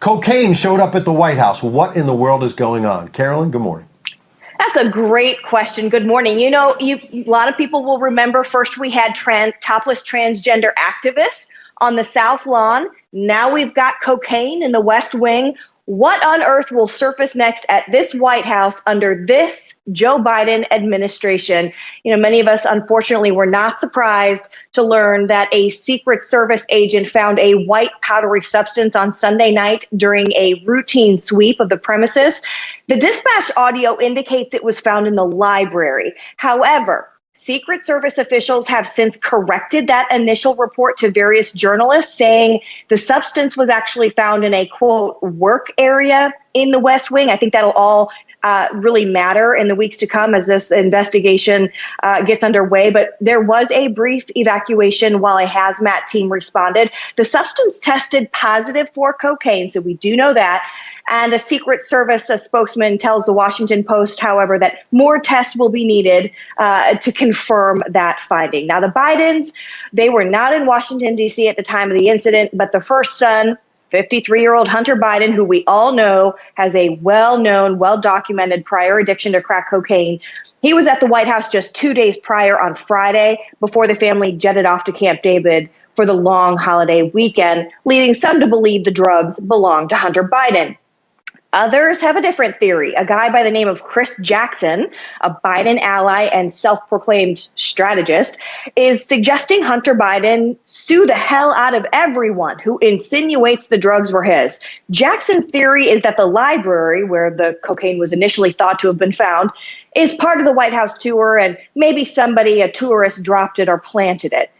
Cocaine showed up at the White House. What in the world is going on? Carolyn, good morning. That's a great question. Good morning. You know, a lot of people will remember first we had topless transgender activists on the South Lawn. Now we've got cocaine in the West Wing. What on earth will surface next at this White House under this Joe Biden administration? You know, many of us, unfortunately, were not surprised to learn that a Secret Service agent found a white powdery substance on Sunday night during a routine sweep of the premises. The dispatch audio indicates it was found in the library. However, Secret Service officials have since corrected that initial report to various journalists, saying the substance was actually found in a, quote, work area in the West Wing. I think that'll all really matter in the weeks to come as this investigation gets underway. But there was a brief evacuation while a hazmat team responded. The substance tested positive for cocaine, so we do know that. And a Secret Service spokesman tells the Washington Post, however, that more tests will be needed to confirm that finding. Now, the Bidens, they were not in Washington, D.C. at the time of the incident, but the first son, 53-year-old Hunter Biden, who we all know has a well-known, well-documented prior addiction to crack cocaine, he was at the White House just 2 days prior on Friday before the family jetted off to Camp David for the long holiday weekend, leading some to believe the drugs belonged to Hunter Biden. Others have a different theory. A guy by the name of Chris Jackson, a Biden ally and self-proclaimed strategist, is suggesting Hunter Biden sue the hell out of everyone who insinuates the drugs were his. Jackson's theory is that the library, where the cocaine was initially thought to have been found, is part of the White House tour, and maybe somebody, a tourist, dropped it or planted it.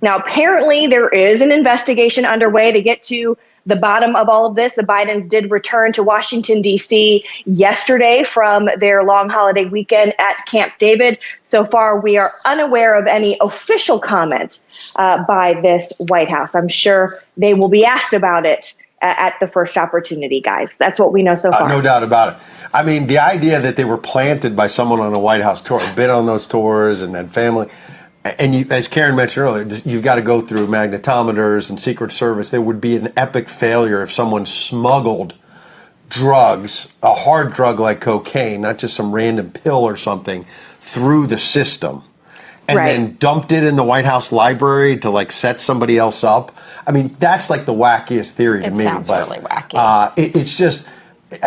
Now, apparently, there is an investigation underway to get to the bottom of all of this. The Bidens did return to Washington, D.C. yesterday from their long holiday weekend at Camp David. So far, we are unaware of any official comment by this White House. I'm sure they will be asked about it at the first opportunity, guys. That's what we know so far. No doubt about it. I mean, the idea that they were planted by someone on a White House tour, been on those tours and had family. And you, as Karen mentioned earlier, you've got to go through magnetometers and Secret Service. There would be an epic failure if someone smuggled drugs, a hard drug like cocaine, not just some random pill or something, through the system and then dumped it in the White House library to like set somebody else up. I mean, that's like the wackiest theory to me. It sounds really wacky. It's just...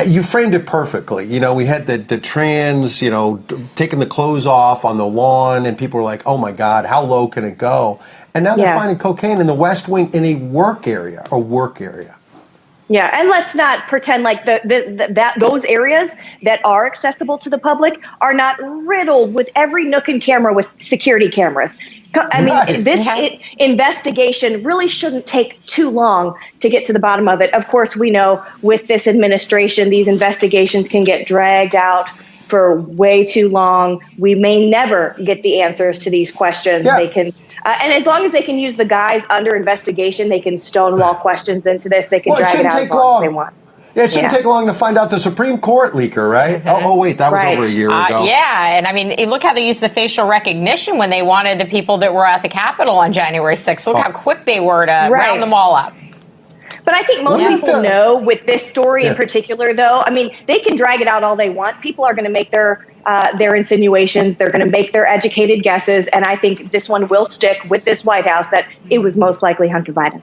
You framed it perfectly. You know, we had the trans, taking the clothes off on the lawn, and people were like, oh, my God, how low can it go? And now they're finding cocaine in the West Wing in a work area. Yeah, and let's not pretend like that those areas that are accessible to the public are not riddled with every nook and cranny with security cameras. I mean, this investigation really shouldn't take too long to get to the bottom of it. Of course, we know with this administration, these investigations can get dragged out for way too long. We may never get the answers to these questions. They can, and as long as they can use the guys under investigation, they can stonewall questions into this. They can drag it out as long as they want. Yeah, it shouldn't take long to find out the Supreme Court leaker, right? Oh, wait, that was over a year ago. Yeah, and I mean, look how they used the facial recognition when they wanted the people that were at the Capitol on January 6th. Look how quick they were to round them all up. But I think most people know with this story in particular, though, I mean, they can drag it out all they want. People are going to make their insinuations. They're going to make their educated guesses. And I think this one will stick with this White House that it was most likely Hunter Biden.